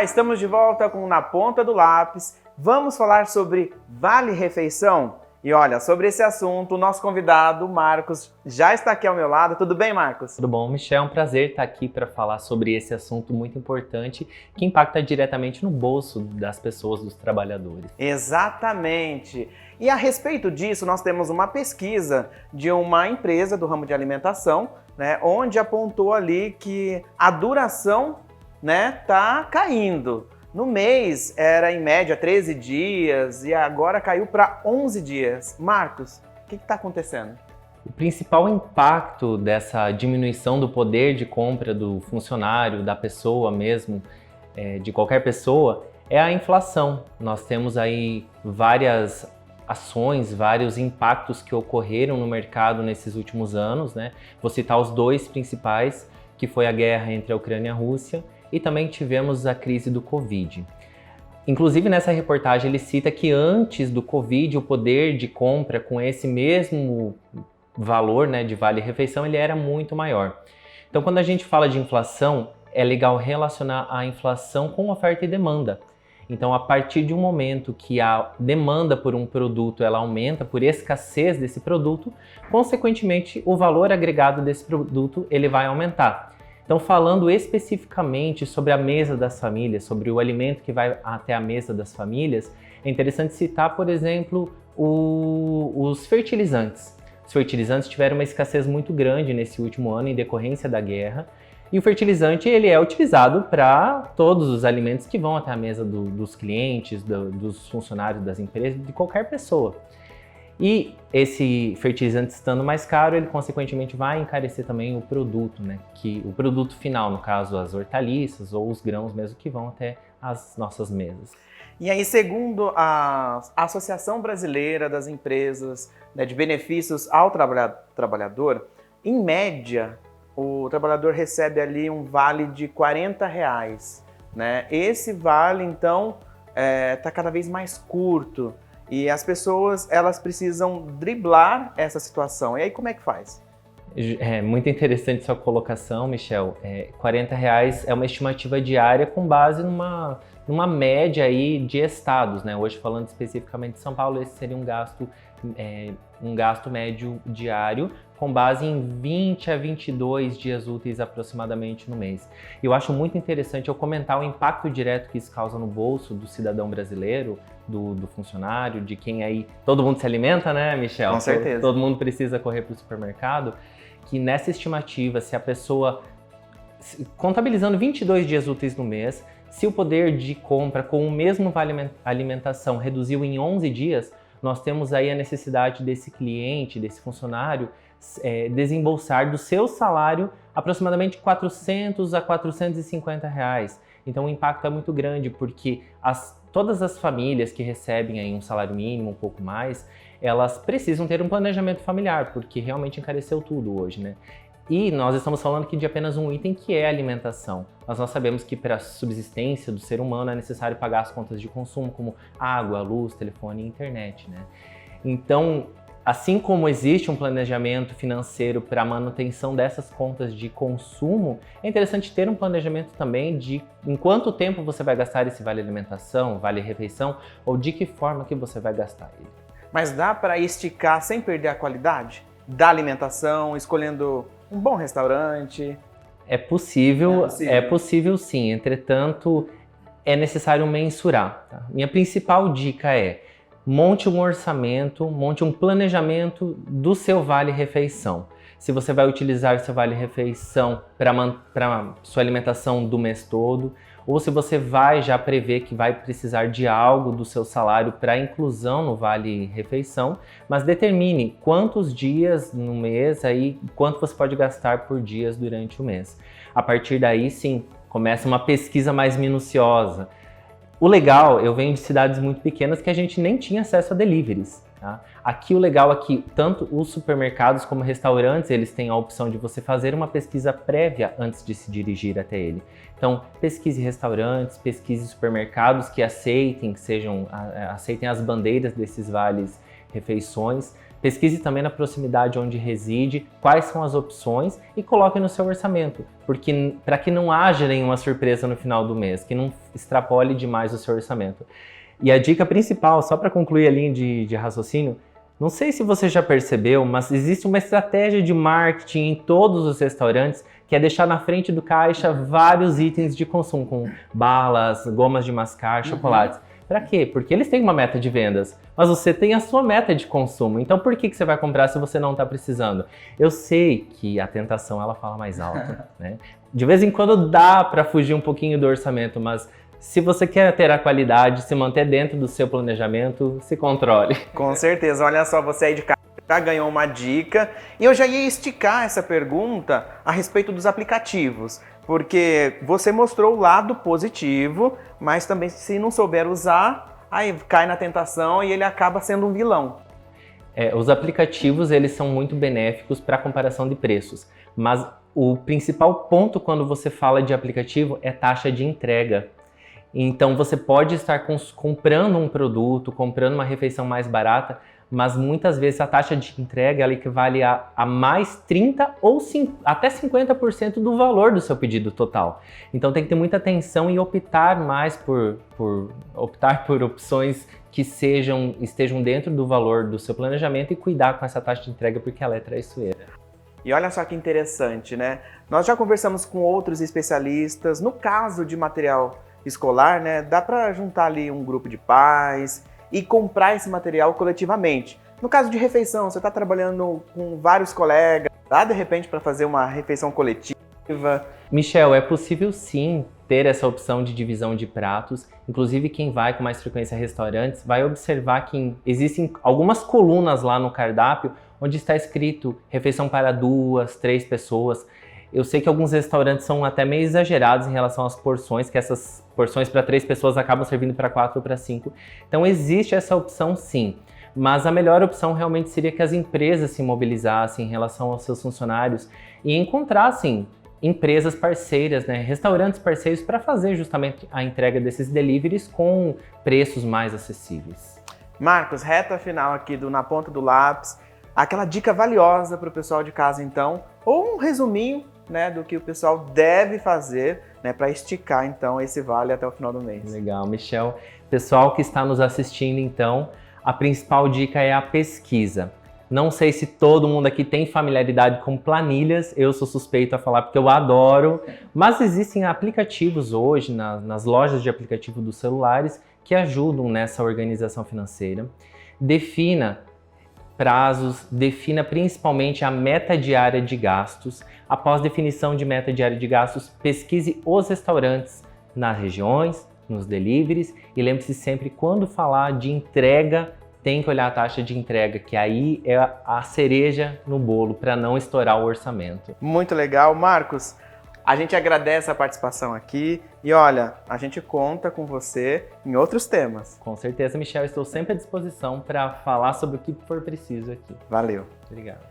estamos de volta com Na Ponta do Lápis. Vamos falar sobre Vale Refeição? E olha, sobre esse assunto, o nosso convidado, Marcos, já está aqui ao meu lado. Tudo bem, Marcos? Tudo bom, Michel? É um prazer estar aqui para falar sobre esse assunto muito importante que impacta diretamente no bolso das pessoas, dos trabalhadores. Exatamente. E a respeito disso, nós temos uma pesquisa de uma empresa do ramo de alimentação, né, onde apontou ali que a duração, né, tá caindo. No mês era em média 13 dias e agora caiu para 11 dias. Marcos, o que está acontecendo? O principal impacto dessa diminuição do poder de compra do funcionário, da pessoa mesmo, de qualquer pessoa, é a inflação. Nós temos aí várias ações, vários impactos que ocorreram no mercado nesses últimos anos, né? Vou citar os dois principais, que foi a guerra entre a Ucrânia e a Rússia, e também tivemos a crise do Covid. Inclusive, nessa reportagem, ele cita que antes do Covid, o poder de compra com esse mesmo valor, né, de vale-refeição, ele era muito maior. Então, quando a gente fala de inflação, é legal relacionar a inflação com oferta e demanda. Então, a partir de um momento que a demanda por um produto ela aumenta, por escassez desse produto, consequentemente, o valor agregado desse produto ele vai aumentar. Então, falando especificamente sobre a mesa das famílias, sobre o alimento que vai até a mesa das famílias, é interessante citar, por exemplo, os fertilizantes. Os fertilizantes tiveram uma escassez muito grande nesse último ano em decorrência da guerra, e o fertilizante ele é utilizado para todos os alimentos que vão até a mesa dos clientes, dos funcionários das empresas, de qualquer pessoa. E esse fertilizante estando mais caro, ele consequentemente vai encarecer também o produto, né? O produto final, no caso as hortaliças ou os grãos mesmo que vão até as nossas mesas. E aí, segundo a Associação Brasileira das Empresas, né, de Benefícios ao Trabalhador, em média, o trabalhador recebe ali um vale de R$40, né? Esse vale, então, está cada vez mais curto. E as pessoas, elas precisam driblar essa situação. E aí, como é que faz? É muito interessante sua colocação, Michel. R$40 é uma estimativa diária com base numa média aí de estados, né? Hoje, falando especificamente de São Paulo, esse seria um gasto médio diário com base em 20 a 22 dias úteis aproximadamente no mês. E eu acho muito interessante eu comentar o impacto direto que isso causa no bolso do cidadão brasileiro, do funcionário, de quem aí... Todo mundo se alimenta, né, Michel? Com certeza. Todo mundo precisa correr para o supermercado. Que nessa estimativa, se a pessoa, contabilizando 22 dias úteis no mês, se o poder de compra com o mesmo vale alimentação reduziu em 11 dias, nós temos aí a necessidade desse cliente, desse funcionário, desembolsar do seu salário aproximadamente R$400 a R$450. Então o impacto é muito grande, porque todas as famílias que recebem aí um salário mínimo, um pouco mais, elas precisam ter um planejamento familiar, porque realmente encareceu tudo hoje, né? E nós estamos falando aqui de apenas um item que é a alimentação. Mas nós sabemos que para a subsistência do ser humano é necessário pagar as contas de consumo, como água, luz, telefone e internet, né? Então, assim como existe um planejamento financeiro para a manutenção dessas contas de consumo, é interessante ter um planejamento também de em quanto tempo você vai gastar esse vale alimentação, vale refeição, ou de que forma que você vai gastar ele. Mas dá para esticar sem perder a qualidade da alimentação, escolhendo um bom restaurante? É possível sim. Entretanto, é necessário mensurar. Tá? Minha principal dica é: monte um orçamento, monte um planejamento do seu vale-refeição. Se você vai utilizar seu vale-refeição para sua alimentação do mês todo, ou se você vai já prever que vai precisar de algo do seu salário para inclusão no vale-refeição, mas determine quantos dias no mês, aí, quanto você pode gastar por dias durante o mês. A partir daí, sim, começa uma pesquisa mais minuciosa. O legal, eu venho de cidades muito pequenas que a gente nem tinha acesso a deliveries. Tá? Aqui o legal é que tanto os supermercados como restaurantes, eles têm a opção de você fazer uma pesquisa prévia antes de se dirigir até ele. Então, pesquise restaurantes, pesquise supermercados que aceitem as bandeiras desses vales refeições. pesquise também na proximidade onde reside, quais são as opções e coloque no seu orçamento, porque para que não haja nenhuma surpresa no final do mês, que não extrapole demais o seu orçamento. E a dica principal, só para concluir a linha de raciocínio, não sei se você já percebeu, mas existe uma estratégia de marketing em todos os restaurantes que é deixar na frente do caixa vários itens de consumo, com balas, gomas de mascar, chocolates. Para quê? Porque eles têm uma meta de vendas, mas você tem a sua meta de consumo. Então por que você vai comprar se você não está precisando? Eu sei que a tentação ela fala mais alto, né? De vez em quando dá para fugir um pouquinho do orçamento, mas se você quer ter a qualidade, se manter dentro do seu planejamento, se controle. Com certeza. Olha só, você aí de casa já ganhou uma dica. E eu já ia esticar essa pergunta a respeito dos aplicativos. Porque você mostrou o lado positivo, mas também se não souber usar, aí cai na tentação e ele acaba sendo um vilão. Os aplicativos eles são muito benéficos para a comparação de preços, mas o principal ponto quando você fala de aplicativo é taxa de entrega. Então você pode estar comprando um produto, comprando uma refeição mais barata, mas muitas vezes a taxa de entrega ela equivale a mais 30% ou até 50% do valor do seu pedido total. Então tem que ter muita atenção e optar mais optar por opções que estejam dentro do valor do seu planejamento e cuidar com essa taxa de entrega porque ela é traiçoeira. E olha só que interessante, né? Nós já conversamos com outros especialistas. No caso de material escolar, né, dá para juntar ali um grupo de pais e comprar esse material coletivamente. No caso de refeição, você está trabalhando com vários colegas, dá de repente para fazer uma refeição coletiva? Michel, é possível sim ter essa opção de divisão de pratos. Inclusive quem vai com mais frequência a restaurantes vai observar que existem algumas colunas lá no cardápio onde está escrito refeição para 2, 3 pessoas. Eu sei que alguns restaurantes são até meio exagerados em relação às porções, que essas porções para 3 pessoas acabam servindo para 4 ou para 5. Então existe essa opção sim, mas a melhor opção realmente seria que as empresas se mobilizassem em relação aos seus funcionários e encontrassem empresas parceiras, né, restaurantes parceiros para fazer justamente a entrega desses deliveries com preços mais acessíveis. Marcos, reta final aqui do Na Ponta do Lápis, aquela dica valiosa para o pessoal de casa então, ou um resuminho, né, do que o pessoal deve fazer, né, para esticar então esse vale até o final do mês. Legal, Michel. Pessoal que está nos assistindo então, a principal dica é a pesquisa. Não sei se todo mundo aqui tem familiaridade com planilhas, eu sou suspeito a falar porque eu adoro, mas existem aplicativos hoje nas lojas de aplicativo dos celulares que ajudam nessa organização financeira. Defina prazos, defina principalmente a meta diária de gastos. Após definição de meta diária de gastos, pesquise os restaurantes nas regiões, nos deliveries e lembre-se sempre, quando falar de entrega, tem que olhar a taxa de entrega, que aí é a cereja no bolo para não estourar o orçamento. Muito legal, Marcos. A gente agradece a participação aqui e olha, a gente conta com você em outros temas. Com certeza, Michel, estou sempre à disposição para falar sobre o que for preciso aqui. Valeu. Obrigado.